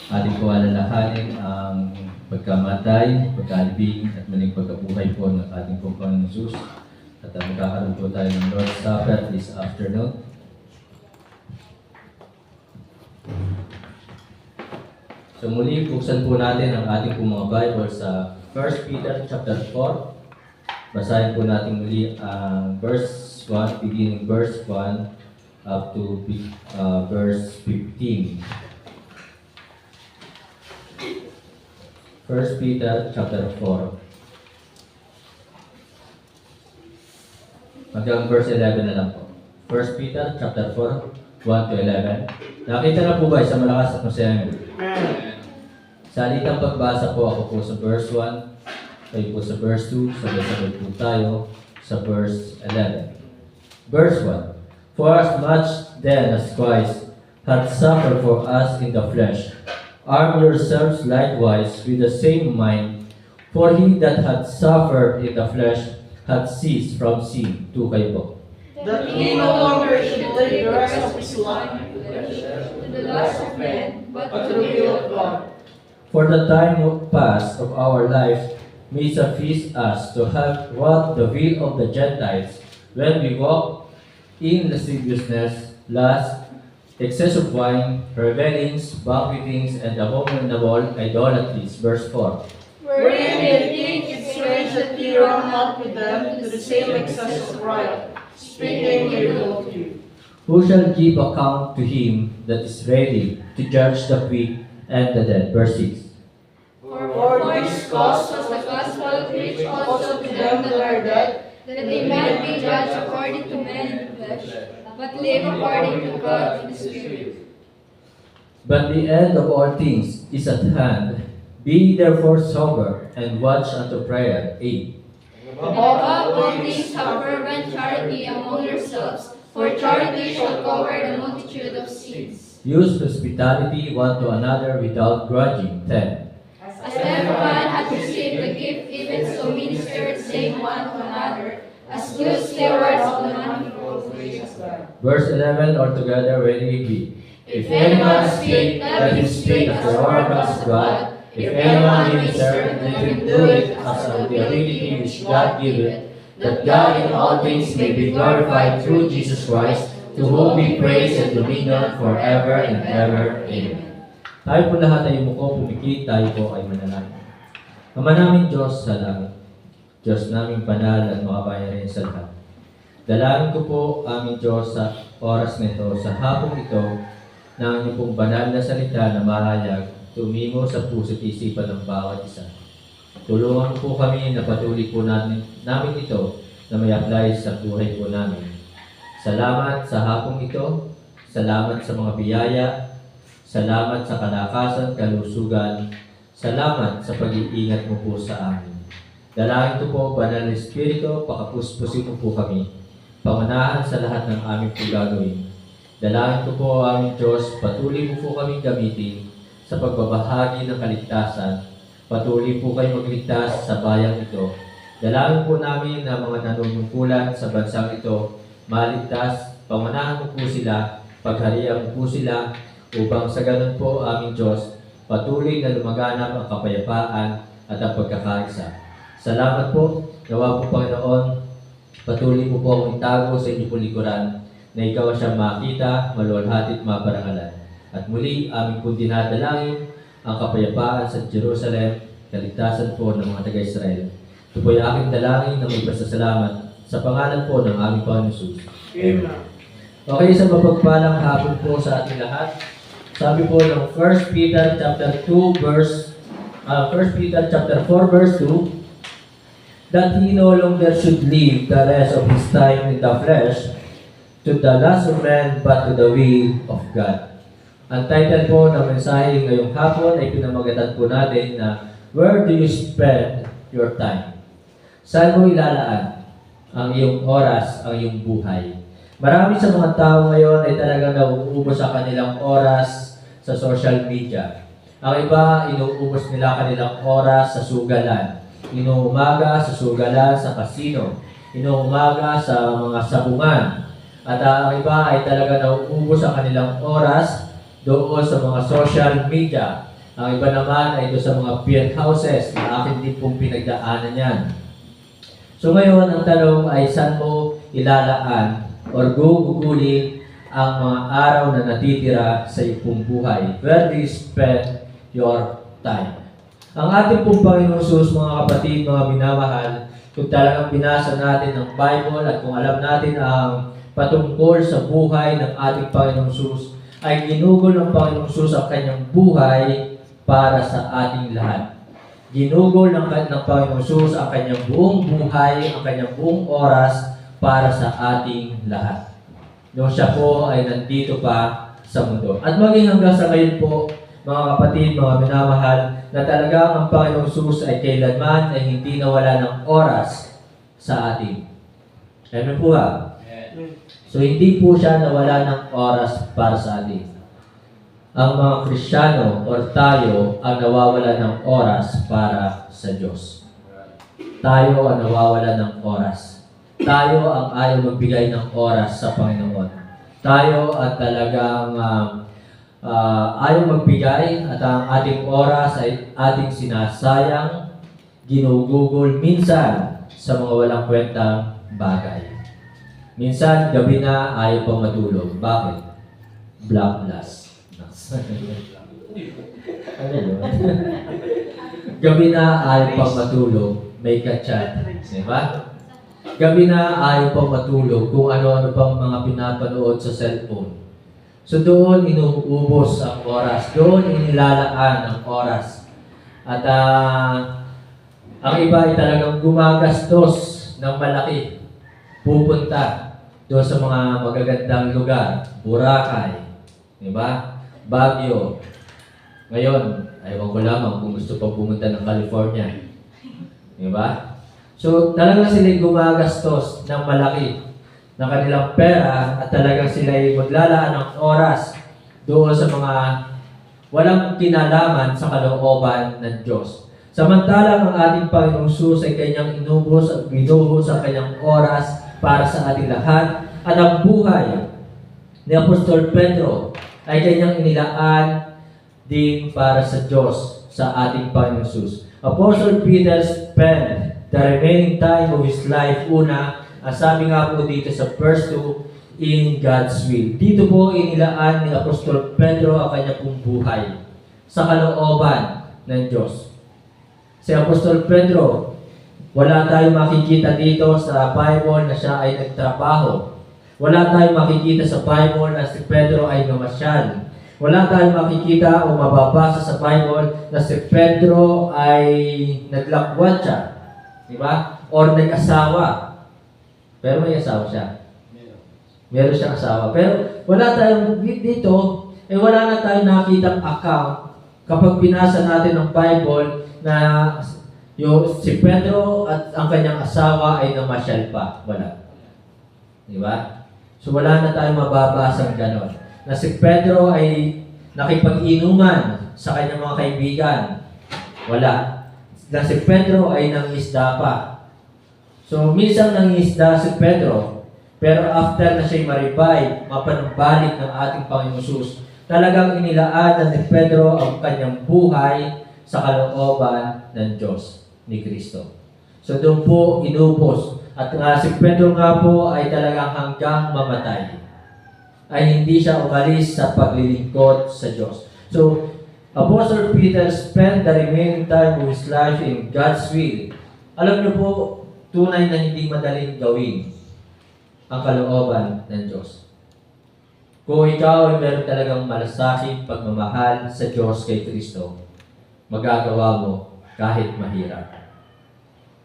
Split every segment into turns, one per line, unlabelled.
Ating po alalahanin ang pagkamatay, pagkalibing, at muling pagkabuhay po ng ating pong Panginoon Jesus. At magkakaroon po tayo ng Lord's Supper this afternoon. So muli, buksan po natin ang ating pong mga Bible sa 1 Peter chapter 4. Basahin po natin muli ang verse 1, beginning verse 1 up to verse 15. 1 Peter chapter 4. Hanggang verse 11 na lang po. 1 Peter chapter 4, 1 to 11. Nakita na po ba sa malakas at masaya? Sa alitang pagbasa po, ako po sa verse 1, kayo po sa verse 2, sabay-sabay po tayo sa verse 11. Verse 1. For as much then as Christ hath suffered for us in the flesh, arm yourselves likewise with the same mind, for he that hath suffered in the flesh hath ceased from sin. To kayo po.
That he no longer should live the rest of his life to the lust of men, but to the will of God.
For the time past of our life may suffice us to have wrought the will of the Gentiles when we walk in lasciviousness, lust, excess of wine, revelings, banquetings, and abominable idolatries. Verse 4.
Wherein they think it strange that ye run not with them to the same excess of riot, speaking evil of you.
Who shall give account to him that is ready to judge the quick and the dead? Verse 6.
For this cause was the gospel preached also to them that are dead, that they might be judged according to men in the flesh, but live according to God in the Spirit.
But the end of all things is at hand. Be therefore sober, and watch unto prayer. 8.
Above all things have fervent charity among yourselves, for charity shall cover the multitude of sins.
Use hospitality one to another without grudging. 10.
As every man hath received the gift, even so minister the same one to another, as good stewards of the manifold grace of God.
Verse 11 altogether, ready we be. If any man speak, let him speak as the oracles of God. If any man minister, let him do it as of the ability which God giveth, that God in all things may be glorified through Jesus Christ, to whom be praise and dominion forever and ever. Amen. Tayo po lahat ay umuko, pumikit, tayo po ay manalangin. Ama namin Diyos sa langit, Diyos naming banal at makabayan rin sa lahat. Dalangin ko po aming Diyos sa oras nito, sa hapong ito, na ang pong banal na salita na mahayag, tumimo sa puso't isipan ng bawat isa. Tulungan po kami na patuloy po namin ito na may apply sa buhay po namin. Salamat sa hapong ito, salamat sa mga biyaya, salamat sa kalakasan, kalusugan, salamat sa pag-iingat mo po sa amin. Dalangin ko po, Banal na Espiritu, pakapuspusin mo po kami, pangunahan sa lahat ng aming po gagawin. Dalangin ko po, aming Diyos, patuloy mo po kaming gamitin sa pagbabahagi ng kaligtasan. Patuloy po kayo magligtas sa bayang ito. Dalangin po namin na mga nanunungkulan sa bansang ito, maligtas, pangunahan mo po sila, pagharian mo po sila, upang sa ganun po, aming Diyos, patuloy na lumaganap ang kapayapaan at ang pagkakaisa. Salamat po, nawa po Panginoon, patuloy mo po akong itago sa inyong likuran, na ikaw siyang makita, maluwalhati at maparangalan. At muli, aming po dinadalangin ang kapayapaan sa Jerusalem, kaligtasan po ng mga taga-Israel. Ito po yung aking dalangin na may pasasalamat sa pangalan po ng aming Panginoon Jesus.
Amen.
Okay, sa mapagpalang hapon po sa ating lahat. Sabi po ng 1 Peter chapter 4 verse 2, that he no longer should live the rest of his time in the flesh to the lust of men, but to the will of God. Ang title po ng mensahe ngayong hapon ay pinamagatan po natin na where do you spend your time? Saan mo ilalaan ang iyong oras, ang iyong buhay? Marami sa mga tao ngayon ay talagang nauubos sa kanilang oras sa social media. Ang iba, inuubos nila kanilang oras sa sugalan. Inuumaga sa sugalan sa kasino. Inuumaga sa mga sabungan. At ang iba ay talaga nauubos ang kanilang oras doon sa mga social media. Ang iba naman ay ito sa mga beer houses na akin din pong pinagdaanan yan. So ngayon, ang tanong ay saan mo ilalaan or gugugulin ang mga araw na natitira sa iyong buhay? Where do you spend your time? Ang ating pong Panginoon Jesus, mga kapatid, mga minamahal, kung talagang binasa natin ang Bible at kung alam natin ang patungkol sa buhay ng ating Panginoon Jesus, ay ginugol ng Panginoon Jesus ang kanyang buhay para sa ating lahat. Ginugol ng Panginoon Jesus ang kanyang buong buhay, ang kanyang buong oras para sa ating lahat. Nung siya po ay nandito pa sa mundo. At maging hanggang sa ngayon po, mga kapatid, mga minamahal, na talagang ang Panginoong Jesus ay kailanman ay hindi nawala ng oras sa atin. Amen po ha? So hindi po siya nawala ng oras para sa atin. Ang mga Kristiyano or tayo ang nawawala ng oras para sa Diyos. Tayo ang nawawala ng oras. Tayo ang ayaw magbigay ng oras sa Panginoon. Tayo at talagang ayaw magbigay at ang ating oras ay ating sinasayang, ginugugol minsan sa mga walang kwentang bagay. Minsan, gabi na ayaw pang matulog. Bakit? Blackblast. Ano yun? Gabi na ayaw pang matulog, may ka-chat. Diba? Gabi na ayaw pang matulog kung ano-ano pang mga pinapanood sa cellphone. So doon inuubos ang oras. Doon inilalaan ang oras. At ang iba ay talagang gumagastos ng malaki. Pupunta doon sa mga magagandang lugar. Boracay. Diba? Baguio. Ngayon, ayaw ko lamang kung gusto pa pumunta ng California. Diba? So talagang sila gumagastos ng malaki ng kanilang pera at talagang sila maglalaan ng oras doon sa mga walang kinalaman sa kalooban ng Diyos. Samantalang ang ating Panginoong Jesus ay kanyang inubos at binuhos ang kanyang oras para sa ating lahat at ang buhay ni Apostol Pedro ay kanyang inilaan din para sa Diyos sa ating Panginoong Jesus. Apostle Peter spent the remaining time of his life, una, sabi nga po dito sa verse 2, in God's will. Dito po inilaan ni Apostol Pedro ang kanyang pong buhay sa kalooban ng Diyos. Si Apostol Pedro, wala tayong makikita dito sa Bible na siya ay nagtrabaho. Wala tayong makikita sa Bible na si Pedro ay namasyal. Wala tayong makikita o mababasa sa Bible na si Pedro ay naglakwat siya. Diba? Or nag-asawa. Pero may asawa siya. Meron siyang asawa. Pero wala tayong dito, wala na tayong nakitang account kapag binasa natin ang Bible na si Pedro at ang kanyang asawa ay namasyal pa. Wala. Diba? So wala na tayong mababasang ganon. Na si Pedro ay nakipag-inuman sa kanyang mga kaibigan. Wala. Na si Pedro ay nangisda pa. So minsan nangisda si Pedro, pero after na siya'y ma-revive, mapanumbalik ng ating Panginoon Jesus, talagang inilaan ni Pedro ang kanyang buhay sa kalooban ng Diyos ni Kristo. So doon po inubos. At nga si Pedro nga po ay talagang hanggang mamatay. Ay hindi siya umalis sa paglilingkod sa Diyos. So, Apostle Peter spent the remaining time of his life in God's will. Alam niyo po, tunay na hindi madaling gawin ang kalooban ng Diyos. Kung ikaw ay meron talagang malasakit pagmamahal sa Diyos kay Kristo, magagawa mo kahit mahirap.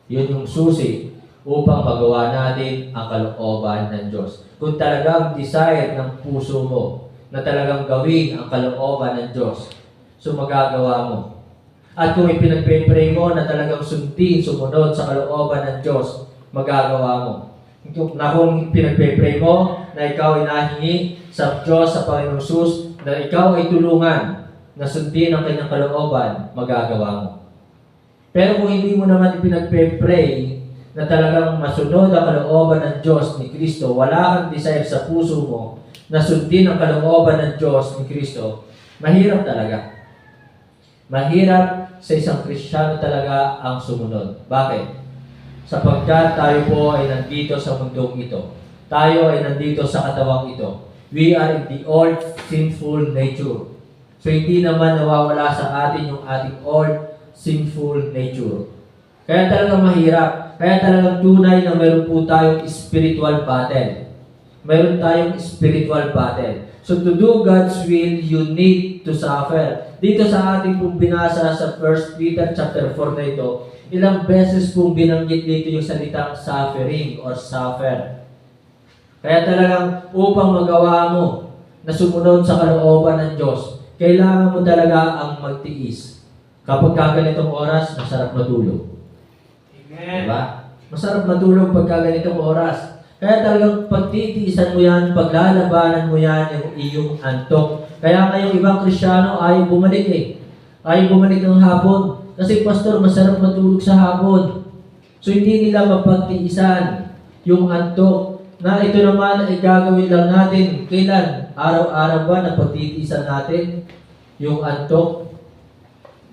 Yun yung susi upang magawa natin ang kalooban ng Diyos. Kung talagang desire ng puso mo na talagang gawin ang kalooban ng Diyos, so magagawa mo. At kung ipinagpe-pray mo na talagang sundin, sumunod sa kalooban ng Diyos, magagawa mo. Na kung pinagpe-pray mo na ikaw ay nahingi sa Diyos, sa Panginoong Jesus, na ikaw ay tulungan na sundin ang kanyang kalooban, magagawa mo. Pero kung hindi mo naman ipinagpe-pray na talagang masunod ang kalooban ng Diyos ni Kristo, wala kang desire sa puso mo na sundin ang kalooban ng Diyos ni Kristo, mahirap talaga. Mahirap sa isang Kristiyano talaga ang sumunod. Bakit? Sapagkat tayo po ay nandito sa mundong ito. Tayo ay nandito sa katawang ito. We are in the old sinful nature. So hindi naman nawawala sa atin yung ating old sinful nature. Kaya talagang mahirap. Kaya talagang tunay na mayroon po tayong spiritual battle. Mayroon tayong spiritual battle. So to do God's will, you need to suffer. Dito sa ating pong binasa sa 1 Peter chapter 4 na ito, ilang beses pong binanggit dito yung salitang suffering or suffer. Kaya talagang upang magawa mo na sumunod sa kalooban ng Diyos, kailangan mo talaga ang magtiis. Kapag kaganitong oras, masarap matulog.
Amen.
Diba? Masarap matulog pag kaganitong oras. Kaya talagang pagtitiisan mo yan, paglalabanan mo yan yung iyong antok. Kaya ngayong ibang Kristiyano ayaw bumalik Ayaw bumalik ng hapon. Kasi pastor, masarap matulog sa hapon. So hindi nila mapagtiisan yung antok na ito naman ay gagawin lang natin. Kailan? Araw-araw ba na pagtitiisan natin yung antok?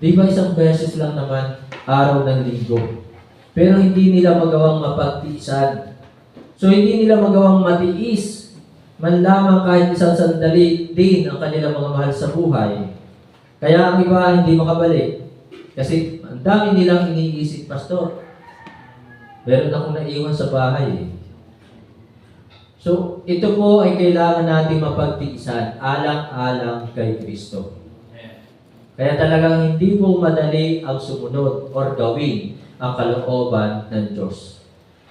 Di ba isang beses lang naman araw ng linggo? Pero hindi nila magawang mapagtiisan. So hindi nila magawang matiis man lamang kahit isang sandali din ang kanilang mga mahal sa buhay. Kaya ang iba hindi makabalik. Kasi ang dami nilang iniisip, pastor. Meron akong naiwan sa bahay. So ito po ay kailangan natin mapagtiisan alang-alang kay Kristo. Kaya talagang hindi po madali ang sumunod or gawin ang kalooban ng Diyos.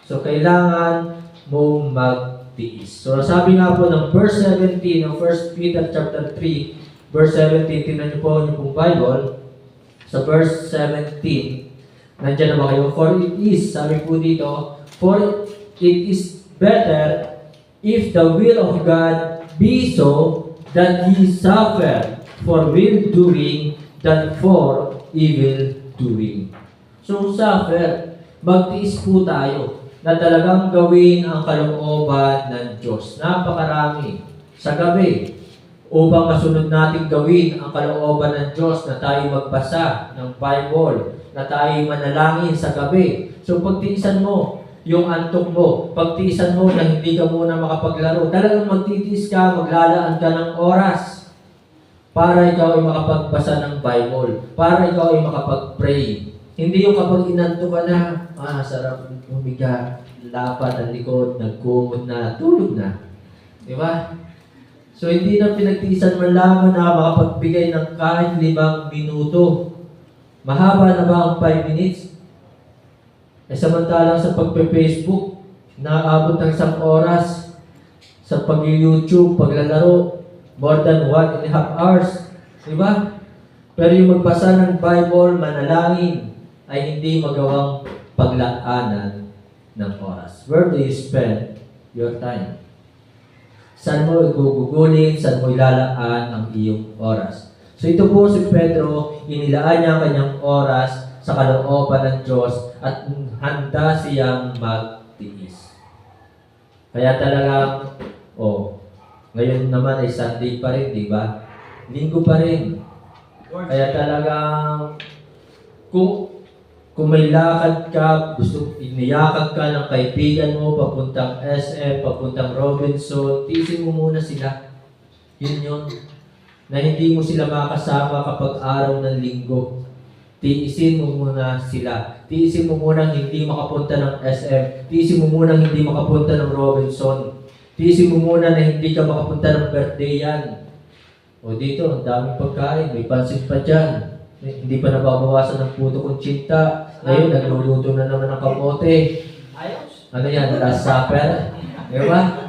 So kailangan mong magtiis. So sabi nga po ng verse 17 ng 1 Peter chapter 3, verse 17, tingnan niyo po yung pong Bible. Sa verse 17, nandiyan na ba kayo? For it is, sabi po dito, for it is better if the will of God be so that He suffer for will-doing than for evil-doing. So suffer, magtiis po tayo na talagang gawin ang kalooban ng Diyos. Napakarami sa gabi upang masunod natin gawin ang kalooban ng Diyos na tayo magbasa ng Bible, na tayo manalangin sa gabi. So pagtiisan mo yung antok mo, pagtiisan mo na hindi ka muna makapaglaro, talagang magtitiis ka, maglalaan ka ng oras para ikaw ay makapagbasa ng Bible, para ikaw ay makapag-pray. Hindi yung kapag inantok ka na, sarap humiga, lapad ang likod, nagkumot na, tulog na. Di ba? So, hindi na pinagtiisan man lamang na makapagbigay ng kahit 5 minuto. Mahaba na ba ang 5 minutes? Samantalang sa pagpe-Facebook, naaabot ng 1 oras. Sa pag-YouTube, paglalaro, more than 1.5 hours. Di ba? Pero yung magbasa ng Bible, manalangin, ay hindi magawang paglaanan ng oras. Where do you spend your time? Saan mo igugugulin, saan mo ilalaan ang iyong oras? So ito po si Pedro, inilaan niya ang kanyang oras sa kalooban ng Diyos at handa siyang magtiis. Kaya talagang, ngayon naman ay Sunday pa rin, di ba? Linggo pa rin. Kaya talagang, kung may lakad ka, gusto iniyakag ka ng kaibigan mo, papuntang SM, papuntang Robinson, tiisin mo muna sila. Yun. Na hindi mo sila makasama kapag araw ng linggo. Tiisin mo muna sila. Tiisin mo muna hindi makapunta ng SM. Tiisin mo muna hindi makapunta ng Robinson. Tiisin mo muna na hindi ka makapunta ng birthday yan. O dito, ang daming pagkain, may pansit pa dyan. Hindi pa nababawasan ng puto kong tsinta. Ngayon, nagluluto na naman ng kamote. Ano yan? Last Supper? Diba?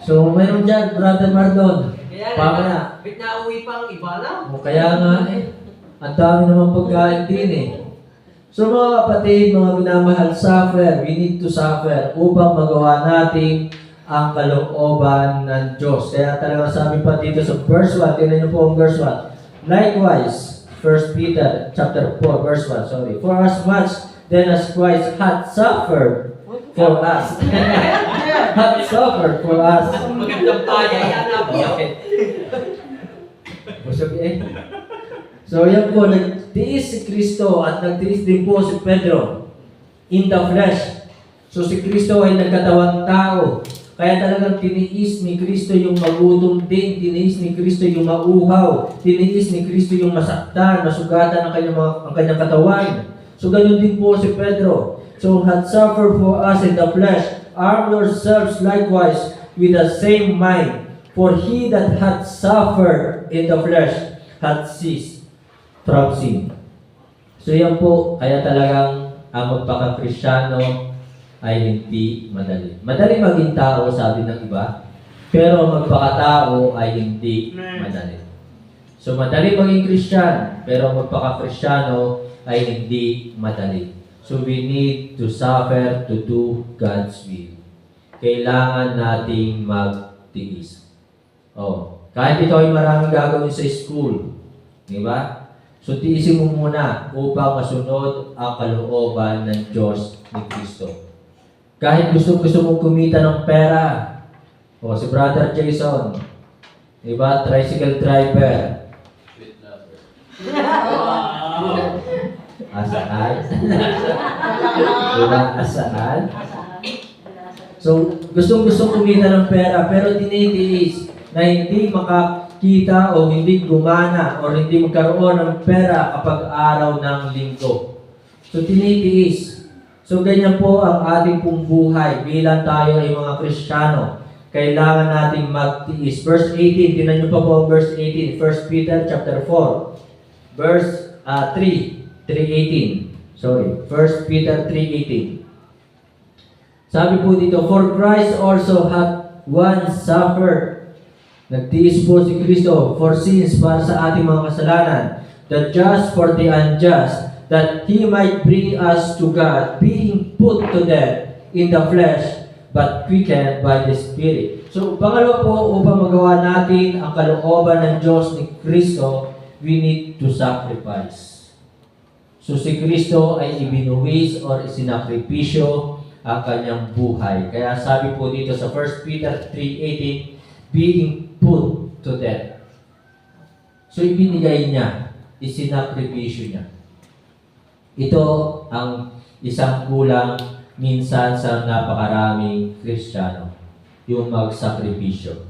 So, mayroon dyan, Brother Mardon. Pamaya.
Bit na uwi pang iba lang.
Kaya nga ang dami naman pagkain din So mga kapatid, mga minamahal, suffer. We need to suffer upang magawa natin ang kalooban ng Diyos. Kaya talaga sabi pa dito sa verse 1, tingnan niyo po ang verse 1. Likewise, 1 Peter chapter 4, verse 1, sorry. For as much then as Christ had suffered for us. Had suffered for us.
Magandang paya yan na po.
Busog So yan po, nagtiis si Kristo at nagtiis din po si Pedro in the flesh. So si Kristo ay nagkatawang tao. Kaya talagang tiniis ni Kristo yung magutom din, tiniis ni Kristo yung mauhaw, tiniis ni Kristo yung masaktan, masugatan ang kanyang katawan. So ganun din po si Pedro. So had suffered for us in the flesh, arm yourselves likewise with the same mind. For he that had suffered in the flesh had ceased from sin. So yan po, kaya talagang ang magpaka-Kristyano ay hindi madali. Madali maging tao, sabi ng iba, pero magpakatao ay hindi madali. So madali maging Christian, pero magpaka-Kristyano ay hindi madali. So we need to suffer to do God's will. Kailangan nating magtiis. Kahit ito ay maraming gagawin sa school, di ba? So tiisin mo muna upang masunod ang kalooban ng Diyos ni Kristo. Kahit gusto mong kumita ng pera, si Brother Jason, diba? Tricycle driver. Asaan? Diba? Asaan? So, gustong kumita ng pera, pero tinitiis na hindi makakita o hindi gumana o hindi magkaroon ng pera kapag araw ng linggo. So, tinitiis. So, ganyan po ang ating pong buhay bilang tayo ay mga Kristiyano. Kailangan nating magtiis. Verse 18, tinan niyo pa po verse 18, 1 Peter chapter 4, verse 3:18. Sorry, 1 Peter 3:18. Sabi po dito, for Christ also hath once suffered. Nagtiis po si Kristo for sins, para sa ating mga kasalanan, the just for the unjust, that He might bring us to God, being put to death in the flesh, but quickened by the Spirit. So, pangalawa po, upang magawa natin ang kalooban ng Diyos ni Kristo, we need to sacrifice. So, si Kristo ay ibinuwis or isinakripisyo ang kanyang buhay. Kaya sabi po dito sa 1 Peter 3:18, being put to death. So, ibinigay niya, isinakripisyo niya. Ito ang isang kulang minsan sa napakaraming Kristiyano, yung magsakripisyo.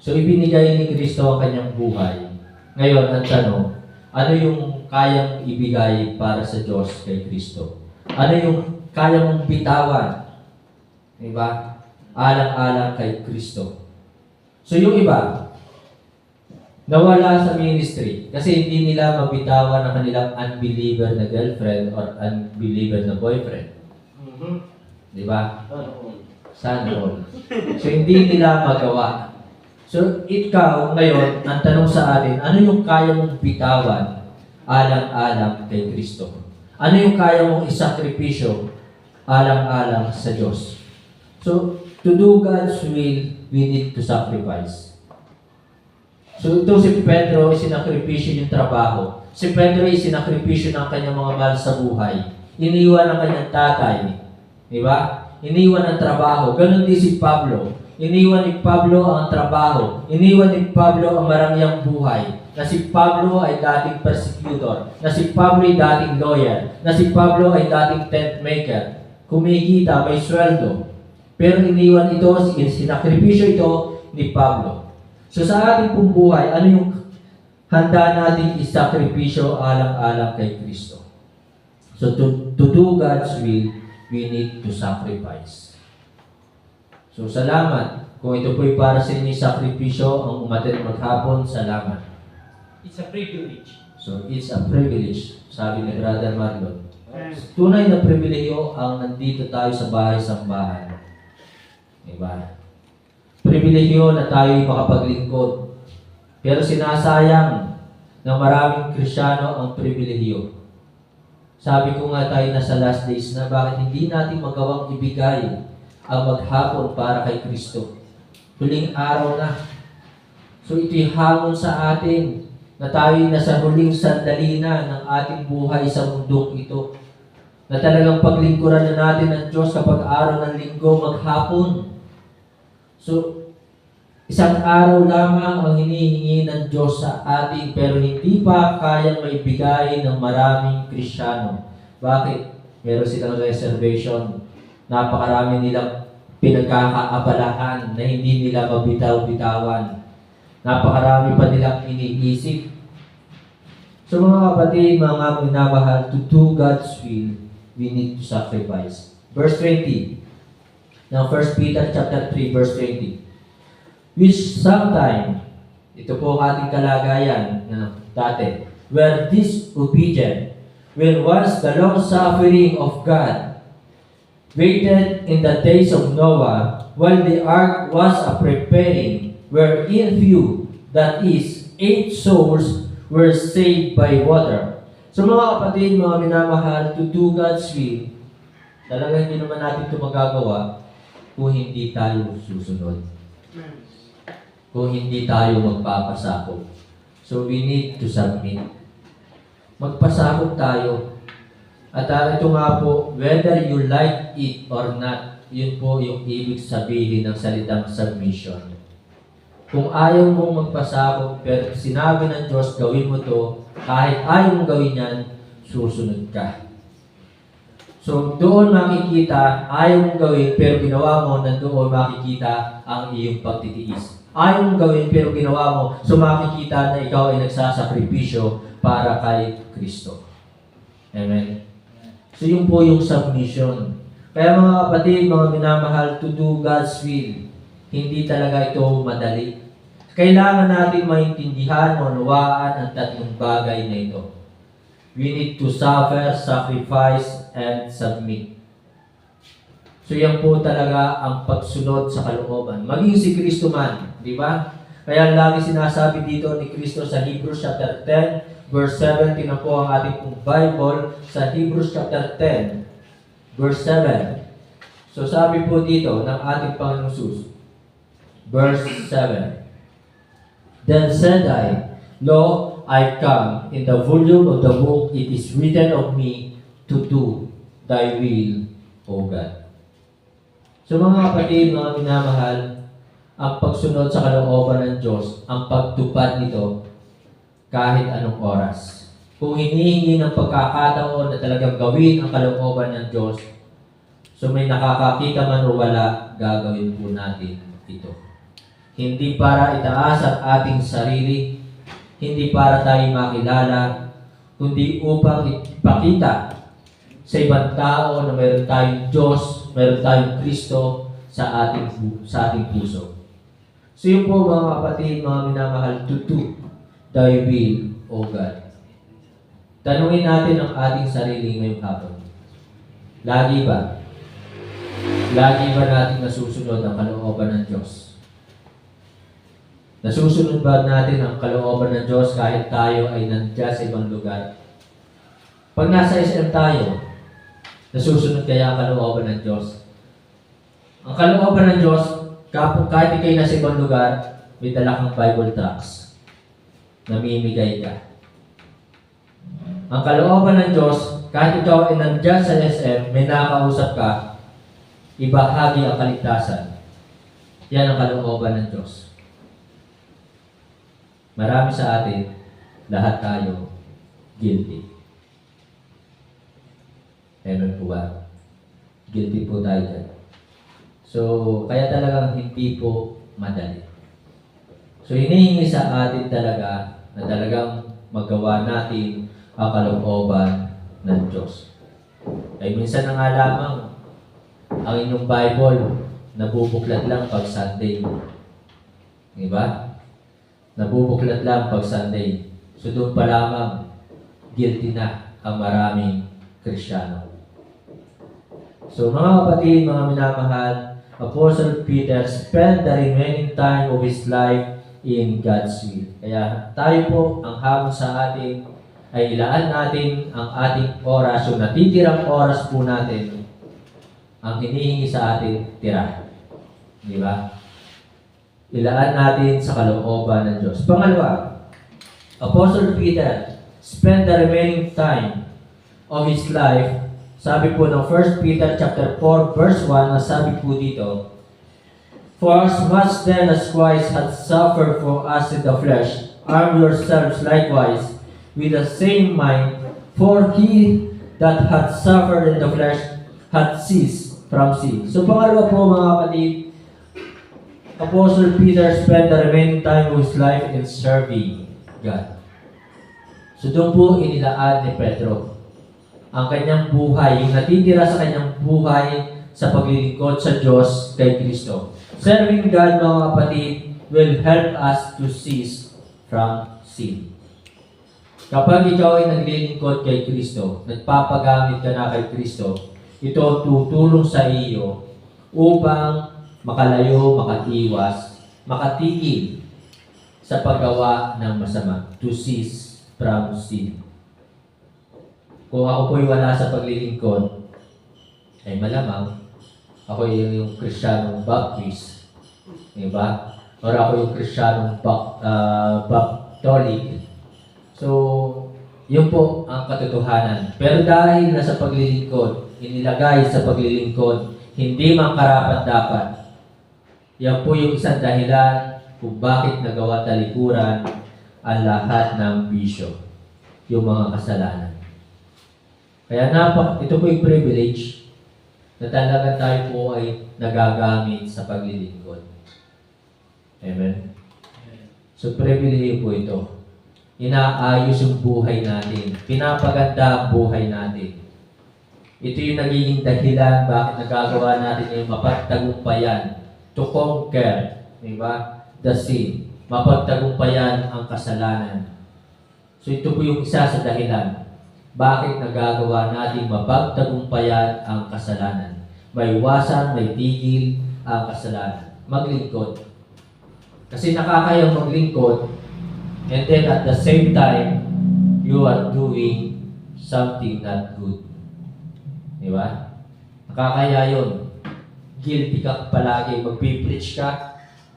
So, ibinigay ni Kristo ang kanyang buhay. Ngayon, ang tanong, ano yung kayang ibigay para sa Diyos kay Kristo? Ano yung kaya mong bitawan? Diba? Alang-alang kay Kristo. So, yung iba, nawala sa ministry kasi hindi nila mabitawan ang kanilang unbeliever na girlfriend or unbeliever na boyfriend. Di ba? Sana all. So, hindi nila magawa. So, ikaw ngayon, ang tanong sa atin, ano yung kaya mong bitawan alang-alang kay Kristo? Ano yung kaya mong isakripisyo alang-alang sa Diyos? So, to do God's will, we need to sacrifice. So ito si Pedro, isinakripisyo yung trabaho. Si Pedro isinakripisyo ng kanyang mga mahal sa buhay. Iniwan ang kanyang tatay. Di ba? Iniwan ang trabaho. Ganon din si Pablo. Iniwan ni Pablo ang trabaho. Iniwan ni Pablo ang marangyang buhay. Na si Pablo ay dating persecutor. Na si Pablo ay dating lawyer. Na si Pablo ay dating tent maker. Kumikita, may sweldo. Pero iniwan ito, sinakripisyo ito ni Pablo. So sa ating pong buhay, ano yung handa nating isakripisyo alang-alang kay Kristo? So to do God's will, we need to sacrifice. So salamat. Kung ito po'y para sa inyo sakripisyo, ang umatin maghapon, salamat.
It's a privilege.
So it's a privilege, sabi ni Brother Marlon. Tunay na pribileyo ang nandito tayo sa bahay-sambahan. Diba? Pribilehiyo na tayo'y makapaglingkod. Pero sinasayang ng maraming Kristiyano ang pribilehiyo. Sabi ko nga tayo na sa last days na bakit hindi natin magawang ibigay ang maghapon para kay Kristo. Huling araw na. So ito'y hamon sa atin na tayo'y nasa huling sandali na ng ating buhay sa mundong ito. Na talagang paglingkuran na natin ng Diyos kapag araw ng linggo maghapon. So, Isang araw lamang ang hinihingi ng Diyos sa atin pero hindi pa kayang maibigay ng maraming Kristiyano. Bakit? Meron silang reservation. Napakarami nilang pinagkakaabalahan na hindi nila mabitaw-bitawan. Napakarami pa nilang iniisip. So mga kapatid, mga minamahal, to do God's will, we need to sacrifice. Verse 20 ng 1 Peter chapter 3, verse 20. Which sometime, ito po ang ating kalagayan na dati, were disobedient, when once the long-suffering of God waited in the days of Noah, while the ark was a preparing, wherein few, that is, 8 souls, were saved by water. So mga kapatid, mga minamahal, to do God's will, talagang hindi naman natin ito magagawa kung hindi tayo susunod. Kung hindi tayo magpapasakop. So we need to submit. Magpasakop tayo. At ito nga po, whether you like it or not, yun po yung ibig sabihin ng salitang submission. Kung ayaw mong magpasakop, pero sinabi ng Diyos, gawin mo to, kahit ayaw mong gawin yan, susunod ka. So doon makikita, ayaw mong gawin, pero ginawa mo, nandoon makikita ang iyong pagtitiis. Ayaw mong gawin pero ginawa mo, so makikita na ikaw ay nagsasakripisyo para kay Kristo. Amen? So yun po yung submission. Kaya mga kapatid, mga minamahal, to do God's will, hindi talaga ito madali. Kailangan natin maintindihan, maunawaan ang tatlong bagay na ito. We need to suffer, sacrifice, and submit. So yan po talaga ang pagsunod sa kalooban. Maging si Kristo man, di ba? Kaya lagi sinasabi dito ni Kristo sa Hebrews chapter 10, verse 17 na po ang ating pong Bible, sa Hebrews chapter 10, verse 7. So sabi po dito ng ating Panginoong Jesus, verse 7. Then said I, Lo, I come, in the volume of the book it is written of me to do thy will, O God. So mga kapatid, mga minamahal, ang pagsunod sa kalooban ng Diyos, ang pagtupad nito, kahit anong oras. Kung hinihingi ng pagkakataon na talagang gawin ang kalooban ng Diyos, so may nakakakita man o wala, gagawin po natin ito. Hindi para itaas ang ating sarili, hindi para tayo makilala, kundi upang ipakita sa ibang tao na mayroon tayong Diyos, mayroon tayong Kristo sa ating puso. So yun po mga kapatid, mga minamahal, to do thy will, O God. Tanungin natin ang ating sarili ngayong hapon. Lagi ba? Lagi ba natin nasusunod ang kalooban ng Diyos? Nasusunod ba natin ang kalooban ng Diyos kahit tayo ay nandiyan sa ibang lugar? Pag nasa SM tayo, nasusunod kaya ang kalooban ng Diyos? Ang kalooban ng Diyos, kahit ikay nasa ibang lugar, may dala kang Bible tracts. Namimigay ka. Ang kalooban ng Diyos, kahit ikaw ay nandiyan sa SM, may nakakausap ka, ibahagi ang kaligtasan. Yan ang kalooban ng Diyos. Marami sa atin, lahat tayo guilty. Amen po ba? Guilty po tayo dyan. So, kaya talagang hindi po madali. So, hinihingi sa atin talaga na talagang magawa natin ang kalooban ng Diyos. Ay minsan na nga lamang ang inyong Bible nabubuklat lang pag Sunday. Diba? Nabubuklat lang pag Sunday. So doon pa lamang guilty na ang maraming Kristiyano. So mga kapatid, mga minamahal, Apostle Peter spent the remaining time of his life in God's will. Kaya tayo po, ang hamon sa atin ay ilaan natin ang ating oras, yung natitirang oras po natin, ang hinihingi sa atin, tira. Di ba? Ilaan natin sa kalooban ng Diyos. Pangalawa, Apostle Peter spent the remaining time of his life. Sabi po ng 1 Peter chapter 4 verse 1, sabi po dito, For as much then as Christ hath suffered for us in the flesh, arm yourselves likewise with the same mind, for he that hath suffered in the flesh hath ceased from sin. So pangalawa po mga kapatid, Apostle Peter spent the remaining time of his life in serving God. So doon po inilaan ni Pedro ang kanyang buhay, yung natitira sa kanyang buhay sa paglilingkod sa Diyos kay Kristo. Serving God, mga kapatid, will help us to cease from sin. Kapag ikaw ay naglilingkod kay Kristo, nagpapagamit ka na kay Kristo, ito tutulong sa iyo upang makalayo, makatiwas, makatigil sa paggawa ng masama, to cease from sin. Kung ako po'y wala sa paglilingkod, ay malamang ako yung Kristiyanong Baptist, diba? Or ako yung Kristiyanong Baptolic. So, yun po ang katotohanan. Pero dahil nasa paglilingkod, inilagay sa paglilingkod, hindi man karapat-dapat, yan po yung isang dahilan kung bakit nagawa talikuran ang lahat ng bisyo, yung mga kasalanan. Kaya ito po yung privilege na talaga tayo po ay nagagamit sa paglilingkod. Amen? So privilege po ito. Inaayos yung buhay natin. Pinapaganda ang buhay natin. Ito yung nagiging dahilan bakit nagagawa natin yung mapagtagumpayan to conquer, diba? The sin. Mapagtagumpayan ang kasalanan. So ito po yung isa sa dahilan bakit nagagawa natin mapagtagumpayan ang kasalanan. May iwasan, may tigil ang kasalanan. Maglingkod. Kasi nakakayang maglingkod, and then at the same time, you are doing something not good. Diba? Nakakaya yun. Guilty ka palagi. Magpipreach ka.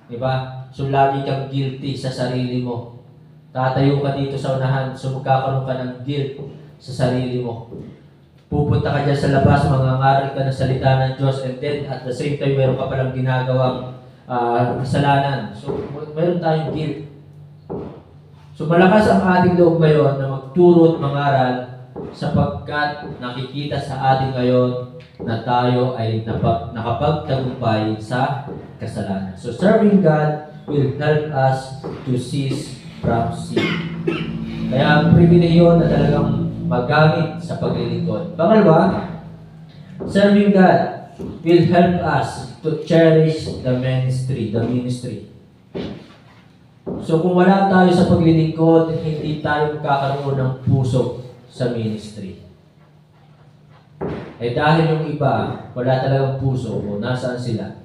Diba? So lagi kang guilty sa sarili mo. Tatayo ka dito sa unahan, so magkakaroon ka ng guilt sa sarili mo. Pupunta ka dyan sa labas, mangangaral ka ng salita ng Diyos, and then at the same time, meron ka palang ginagawang kasalanan. So, meron tayong guilt. So, malakas ang ating loob ngayon na magturo at mangaral sapagkat nakikita sa atin ngayon na tayo ay nakapagtagumpay sa kasalanan. So, serving God will help us to cease from sin. Kaya ang pribilehiyo na talagang magamit sa paglilingkod. Pangalawa, serving God will help us to cherish the ministry. So kung wala tayo sa paglilingkod, hindi tayo magkakaroon ng puso sa ministry. Eh dahil yung iba, wala talagang puso, o nasaan sila?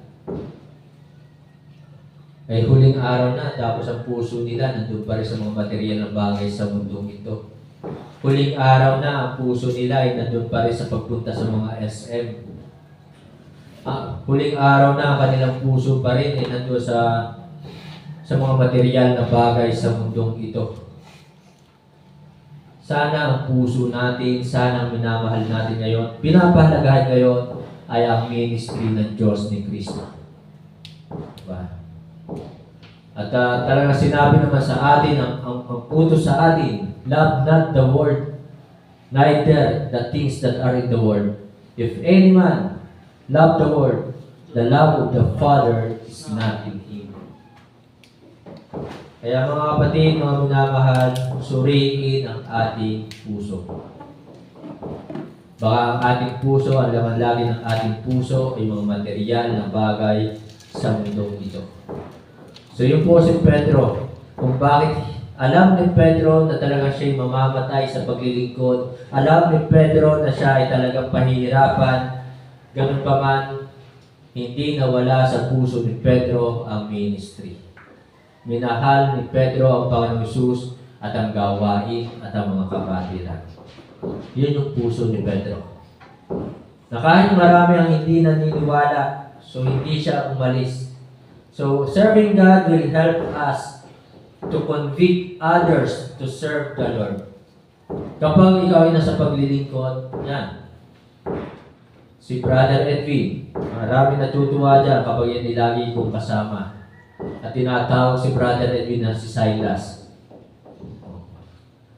Eh huling araw na, tapos ang puso nila nandun pa rin sa mga material na bagay sa mundong ito. Huling araw na, ang puso nila ay nandun pa rin sa pagpunta sa mga SM. Huling araw na, ang kanilang puso pa rin ay nandun sa mga material na bagay sa mundong ito. Sana ang puso natin, sana ang minamahal natin ngayon, pinapahalagahan ngayon ay ang ministry ng Diyos ni Kristo. Diba? At talaga sinabi naman sa atin, ang utos sa atin, love not the world, neither the things that are in the world. If any man love the world, the love of the Father is not in him. Kaya mga kapatid, mga minamahal, suriin ang ating puso. Baka ang ating puso, ang laman lagi ng ating puso ay mga material na bagay sa mundong ito. So yun po si Pedro, kung bakit alam ni Pedro na talaga siya'y mamamatay sa paglilingkod, alam ni Pedro na siya ay talagang pahihirapan, ganun pa man, hindi nawala sa puso ni Pedro ang ministry. Minahal ni Pedro ang Panginoong Hesus at ang gawain at ang mga kapatiran. Yun yung puso ni Pedro. Na kahit marami ang hindi naniniwala, so hindi siya umalis. So, serving God will help us to convict others to serve the Lord. Kapag ikaw ay nasa paglilingkod, yan. Si Brother Edwin, marami natutuwa dyan kapag yan nilagi kong kasama. At tinatawag si Brother Edwin na si Silas.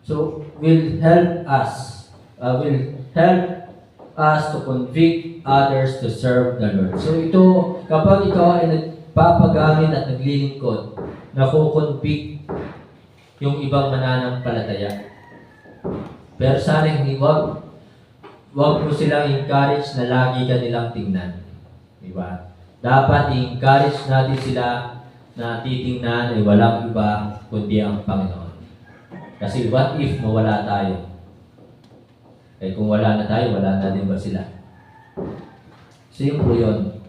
So, will help us to convict others to serve the Lord. So ito, kapag ikaw ay nagpapagamit at naglilingkod, nakukonvict yung ibang mananampalataya. Pero sana hindi wag mo silang encourage na lagi ka nilang tingnan. Diba? Dapat i-encourage natin sila na titingnan ay walang iba kundi ang Panginoon. Kasi what if mawala tayo? Eh kung wala na tayo, wala na din ba sila? So yun po yun.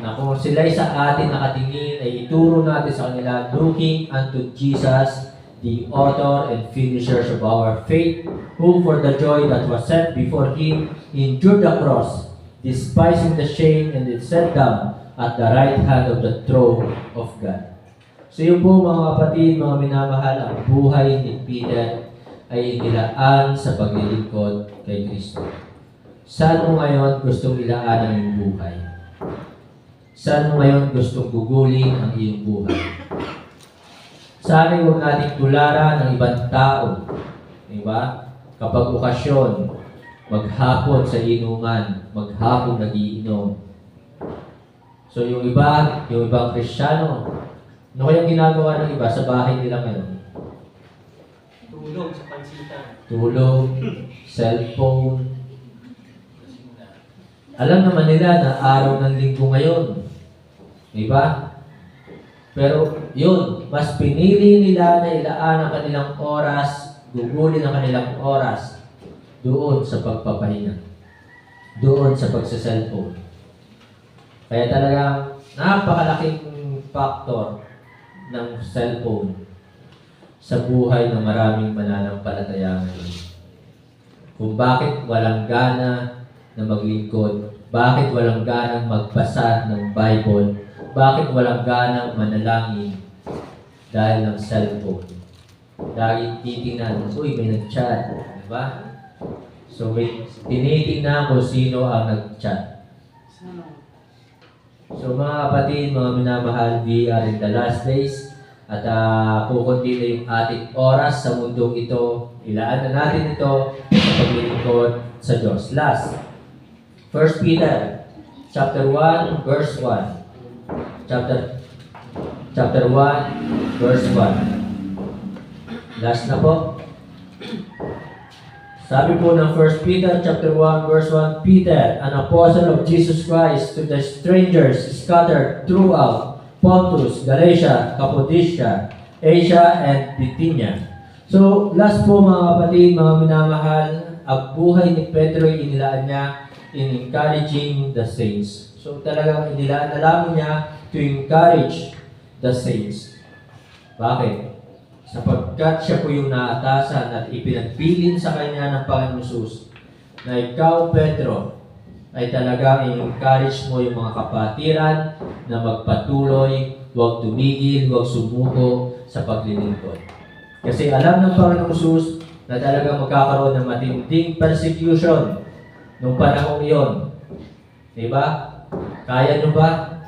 Na kung sila'y sa atin nakatingin, ay ituro natin sa kanila, looking unto Jesus, the author and finishers of our faith, who for the joy that was set before him endured the cross, despising the shame, and is set down at the right hand of the throne of God. So yun po mga kapatid, mga minamahal, ang buhay ni Peter ay inilaan sa paglilingkod kay Kristo. Saan mo ngayon gustong ilaan ang iyong buhay? Saan mo ngayon gustong gugulin ang iyong buhay? Sana huwag nating tularan ng ibang tao. Diba? Kapag okasyon, maghapon sa inuman, maghapon nagiinom. So yung ibang Kristiyano, ano kayang ginagawa ng iba sa bahay nila ngayon?
Tulog sa pansitan.
Tulog, cellphone. Alam naman nila na araw ng linggo ngayon. Diba? Pero yun, mas pinili nila na ilaan ang kanilang oras, gugulin ang kanilang oras doon sa pagpapahinga. Doon sa pagsa-cellphone. Kaya talagang napakalaking factor ng cellphone sa buhay ng maraming mananampalataya ngayon. Kung bakit walang gana na maglingkod, bakit walang ganang magbasa ng Bible, bakit walang ganang manalangin dahil ng cellphone. Dahil titingnan, uy, may nag-chat, di ba? So, tinitingnan ko sino ang nag-chat. So mga kapatid, mga minamahal, we are in the last days at kukunti na yung ating oras sa mundong ito. Ilaan na natin ito sa paglilingkod sa Diyos. Last, 1 Peter chapter 1 verse 1. Chapter 1 verse 1. Last na po. Sabi po ng 1 Peter chapter 1 verse 1, Peter, an apostle of Jesus Christ, to the strangers scattered throughout Pontus, Galatia, Cappadocia, Asia, and Bithynia. So, last po mga kapatid, mga minamahal, ang buhay ni Pedro ay inilaan niya in encouraging the saints. So, talagang inilaan na lamang niya to encourage the saints. Bakit? Sapagkat siya po yung naatasan at ipinagbilin sa kanya ng Panginoon Jesus na ikaw, Pedro, ay talagang i-encourage mo yung mga kapatiran na magpatuloy, huwag tumigil, huwag sumuko sa paglilingkod. Kasi alam ng Panginoon Jesus na talagang magkakaroon ng matinding persecution nung panahon iyon. Diba? Kaya nyo ba?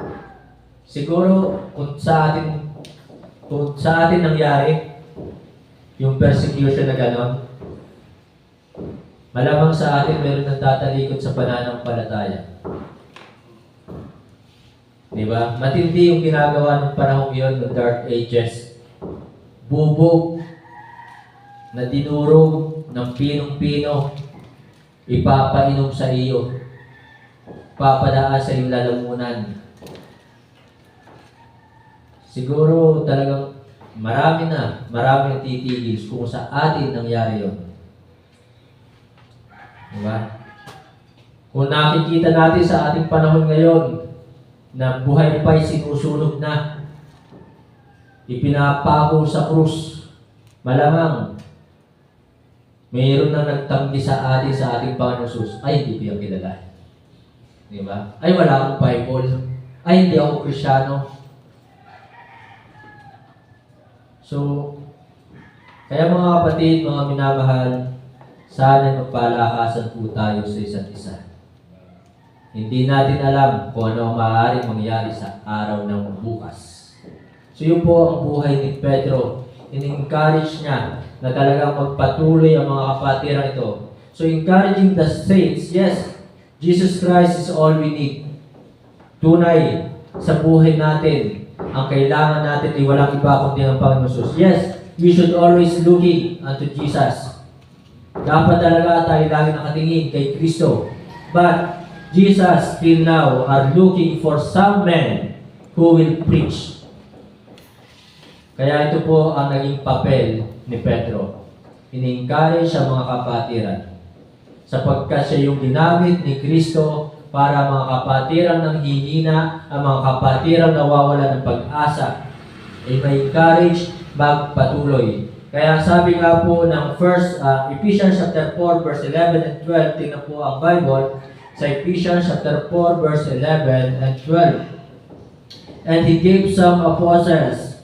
Siguro kung sa atin nangyari, yung persecution na gano'n, malamang sa atin meron nang tatalikod sa pananampalataya. Diba? Matindi yung ginagawa ng panahon yun, ng Dark Ages. Bubog na dinurog ng pinong-pino, ipapainom sa iyo, papadaan sa iyong lalamunan. Siguro talagang marami ang titigil kung sa atin nangyari yun. Diba? Kung nakikita natin sa ating panahon ngayon na buhay pa'y sinusunog na, ipinapako sa krus, malamang mayroon na nagtanggi sa ating Panginoon Jesus, ay hindi ko yung kilala. Diba? Ay wala akong Bible. Ay hindi ako Kristyano. So, kaya mga kapatid, mga minamahal, sana magpalakasan po tayo sa isa't isa. Hindi natin alam kung ano ang maaaring mangyari sa araw ng bukas. So yun po ang buhay ni Pedro. In-encourage niya na talagang magpatuloy ang mga kapatiran ito. So encouraging the saints, yes, Jesus Christ is all we need. Tunay sa buhay natin, ang kailangan natin ay walang iba kundi ang Panginoon Jesus. Yes, we should always looking unto Jesus. Dapat talaga tayo lagi nakatingin kay Kristo. But Jesus till now are looking for some men who will preach. Kaya ito po ang naging papel ni Pedro. Ini-encourage ang mga kapatiran. Sapagkat siya yung ginamit ni Kristo para mga kapatirang nanghihina, ang mga kapatirang nawawala ng pag-asa, ay may encourage magpatuloy. Kaya sabi nga po ng Ephesians chapter 4 verse 11 and 12, tingnan po ang Bible sa Ephesians chapter 4 verse 11 and 12. And He gave some apostles.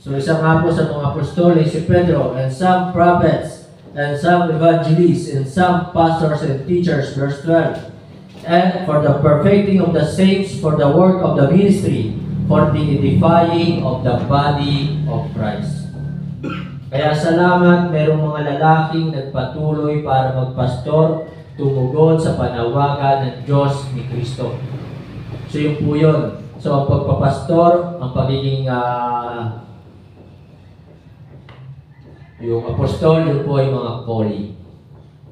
So isa nga po sa mga apostoles si Pedro, and some prophets, and some evangelists, and some pastors and teachers, verse 12. And for the perfecting of the saints, for the work of the ministry, for the edifying of the body of Christ. Kaya salamat, merong mga lalaking nagpatuloy para magpastor, tumugon sa panawagan ng Diyos ni Kristo. So yun po yun. So ang pagpapastor, ang pagiging yung apostol, yun po ay mga calling.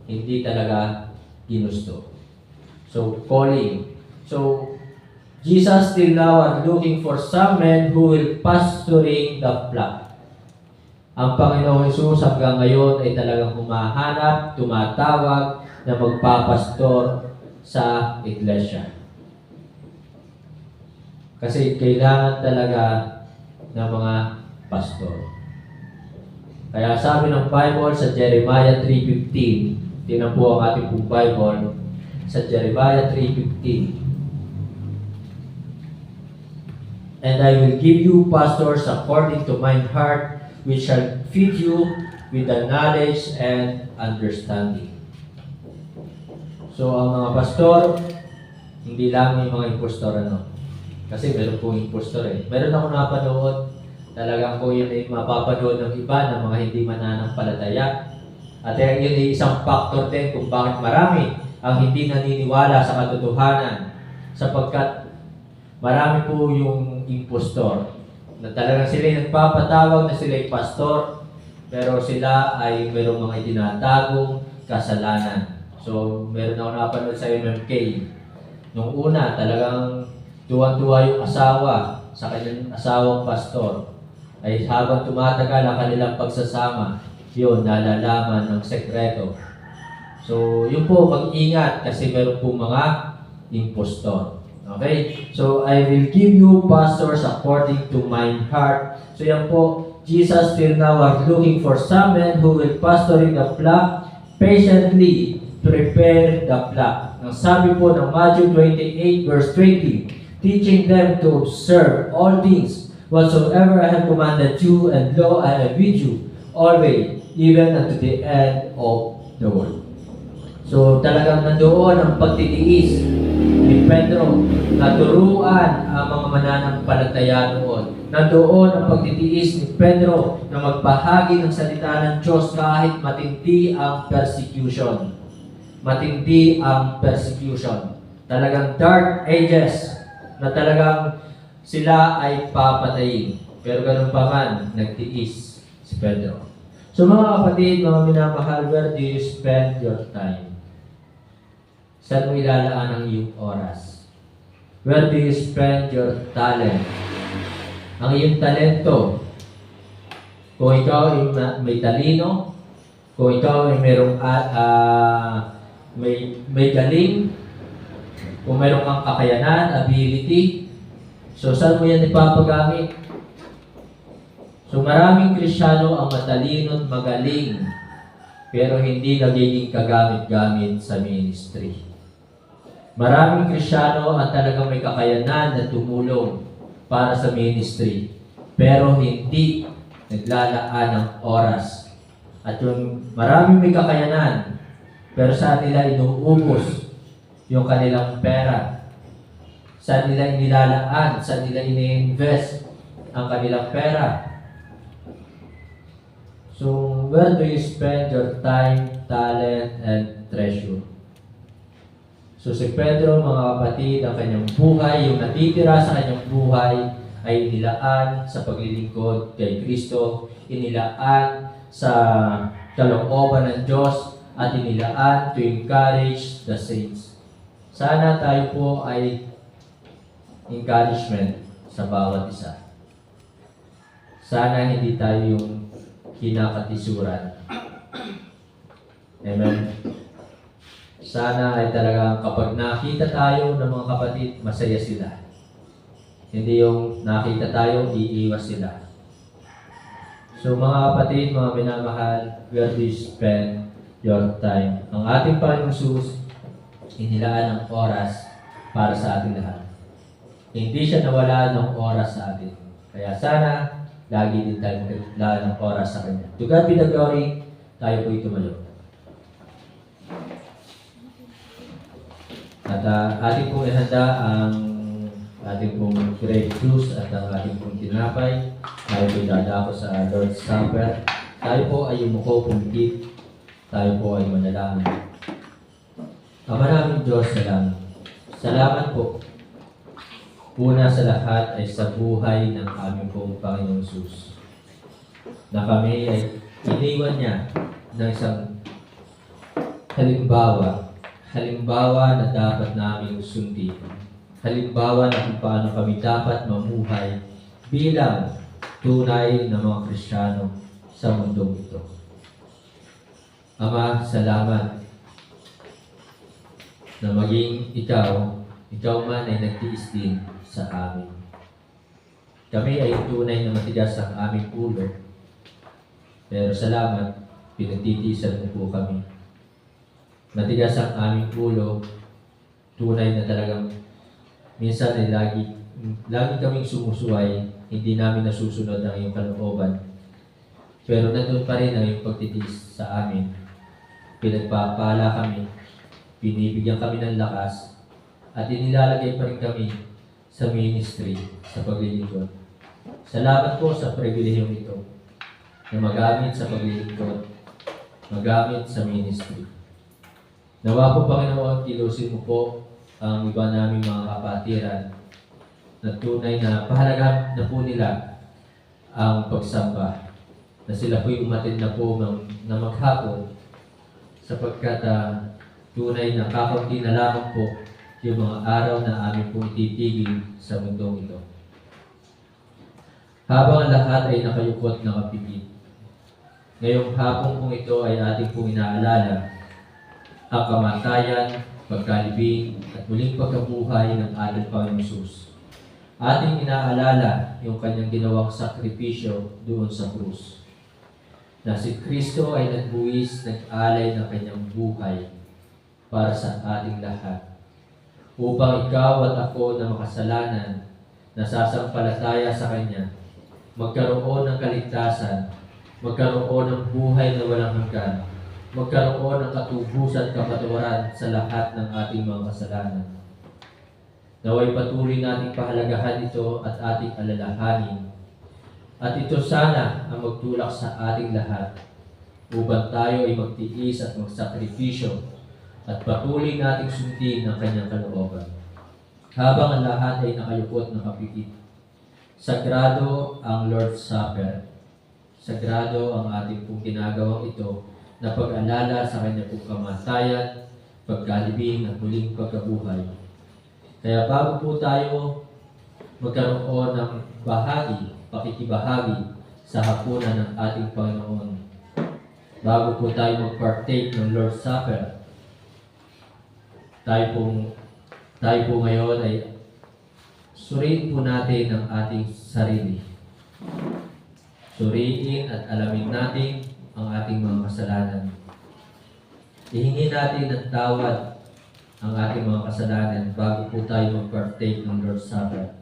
Hindi talaga ginusto. So calling. So Jesus still now are looking for some men who will pastoring the flock. Ang Panginoong Hesus hanggang ngayon ay talagang humahanap, tumatawag na magpapastor sa iglesia. Kasi kailangan talaga ng mga pastor. Kaya sabi ng Bible sa Jeremiah 3:15, tingnan po ang ating pong Bible sa Jeremiah 3:15. And I will give you pastors according to mine heart, which shall feed you with the knowledge and understanding. So, ang mga pastor, hindi lang yung mga impostor, Kasi meron pong impostor Meron ako napanood, talagang po yun ay mapapanood ng iba ng mga hindi mananampalataya. At yun ay isang factor din kung bakit marami ang hindi naniniwala sa katotohanan. Sapagkat marami po yung impostor na talagang sila ay nagpapatawag na sila ay pastor, pero sila ay merong mga itinatagong kasalanan. So, meron ako napanood sa MMK. Nung una, talagang tuwan-tuwa yung asawa sa kanyang asawang pastor. Ay habang tumatagal ang kanilang pagsasama, yun, nalalaman ng sekreto. So, yun po, mag-ingat kasi meron po mga impostor. Okay? So, I will give you pastors according to mine heart. So, yan po, Jesus still now are looking for some men who will pastoring the flock, patiently prepare the flock. Ang sabi po ng Matthew 28 verse 20, teaching them to observe all things whatsoever I have commanded you, and lo, I am with you always, even unto the end of the world. So talagang nandoon ang pagtitiis ni Pedro, naturuan ang mga mananampalataya noon. Nandoon ang pagtitiis ni Pedro na magbahagi ng salita ng Diyos kahit matindi ang persecution. Matindi ang persecution. Talagang dark ages na talagang sila ay papatayin. Pero ganun pa man, nagtiis si Pedro. So mga kapatid, mga minamahal, where do you spend your time? Saan mo ilalaan ang iyong oras? Where do you spend your talent? Ang iyong talento. Kung ikaw ay may talino, kung ikaw ay mayroong may galing, kung mayroong kang kakayanan, ability, so saan mo yan ipapagamit? So maraming Kristiyano ang matalino at magaling, pero hindi nagiging kagamit-gamit sa ministry. Maraming Kristiyano ang talagang may kakayanan na tumulong para sa ministry, pero hindi naglalaan ng oras. At yung maraming may kakayanan, pero sa nila inuubos yung kanilang pera. Saan nila inilalaan, saan nila ini-invest ang kanilang pera. So, where do you spend your time, talent, and treasure? So, si Pedro, mga kapatid, ang kanyang buhay, yung natitira sa kanyang buhay, ay inilaan sa paglilingkod kay Kristo, inilaan sa kalooban ng Diyos, at inilaan to encourage the saints. Sana tayo po ay encouragement sa bawat isa. Sana hindi tayo yung kinakatisuran. Amen. Sana ay talagang kapag nakita tayo ng mga kapatid, masaya sila. Hindi yung nakita tayo, iiwas sila. So mga kapatid, mga minamahal, where do you spend your time? Ang ating Panginoong Jesus, inilaan ng oras para sa ating lahat. Hindi siya nawala ng oras sa atin. Kaya sana, lagi din tayo maglaan ng oras sa Kanya. To God be the glory, tayo po'y tumayo. At ating pong ihanda ang ating pong grape juice at ang ating pong tinapay. Tayo po'y dadako sa Lord's Supper. Tayo po ay umuko pumikit. Tayo po ay manalangin. Ama namin Diyos, salamat po. Una sa lahat ay sa buhay ng aming pong Panginoong Jesus. Na kami ay iniwan niya ng isang halimbawa na dapat namin sundin. Halimbawa na kung paano kami dapat mamuhay bilang tunay na mga Kristiyano sa mundong ito. Ama, salamat na maging ikaw man ay nagtiis din sa amin. Kami ay tunay na matigas ang aming ulo, pero salamat, pinagtitiisan mo po kami. Matigas ang aming ulo, tunay na talagang minsan ay lagi kaming sumusuway, hindi namin nasusunod ang iyong kalooban. Pero nandun pa rin ang iyong pagtitiis sa amin. Pinagpapala kami, binibigyan kami ng lakas, at inilalagay pa rin kami sa ministry, sa paglilingkod. Salamat po sa pribilehiyong ito na magamit sa paglilingkod, magamit sa ministry. Nawa po, Panginoon, kilusin mo po ang iba naming mga kapatiran na tunay na pahalagahan na po nila ang pagsamba, na sila po'y umatin na po na maghapon sapagkat tunay na kakaunti na lamang po yung mga araw na aming pong ititigil sa mundong ito. Habang ang lahat ay nakayukot na kapigit, ngayong hapon pong ito ay ating pong inaalala ang kamatayan, pagkalibing, at muling pagkabuhay ng ating Panginoong Jesus. Ating inaalala yung kanyang ginawang sakripisyo doon sa krus. Na si Kristo ay nagbuwis, nag-alay ng kanyang buhay para sa ating lahat. Upang ikaw at ako na makasalanan, na sasampalataya sa Kanya, magkaroon ng kaligtasan, magkaroon ng buhay na walang hanggan, magkaroon ng katubusan, kapatawaran sa lahat ng ating mga kasalanan. Naway patuloy nating pahalagahan ito at ating alalahanin. At ito sana ang magtulak sa ating lahat upang tayo ay magtiis at magsakripisyo at patuloy nating sundin ang kanyang kalooban. Habang ang lahat ay nakayukot na kapikit. Sagrado ang Lord's Supper. Sagrado ang ating pong ginagawang ito na pag-alala sa kanyang pong kamatayan, pagkalibing at muling pagkabuhay. Kaya bago po tayo magkaroon ng pakikibahagi sa hapunan ng ating Panginoon, bago po tayo mag-partake ng Lord's Supper, tayo po ngayon ay suriin po natin ang ating sarili. Suriin at alamin natin ang ating mga kasalanan. Ihingi natin ng tawad ang ating mga kasalanan bago po tayo mag-partake ng Lord's Supper.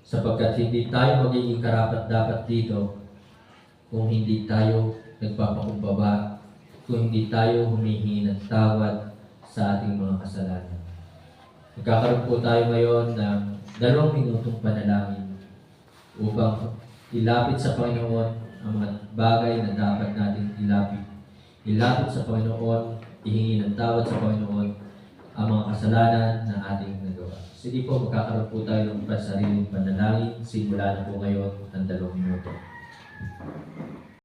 Sapagkat hindi tayo magiging karapat-dapat dito kung hindi tayo nagpapakumbaba, kung hindi tayo humihingi ng tawad sa ating mga kasalanan. Magkakaroon po tayo ngayon ng 2 minutong panalangin upang ilapit sa Panginoon ang mga bagay na dapat natin ilapit. Ilapit sa Panginoon, ihingi ng tawad sa Panginoon ang mga kasalanan na ating nagawa. Sige po, magkakaroon po tayo ng pansariling panalangin. Simula na po ngayon ang 2 minuto.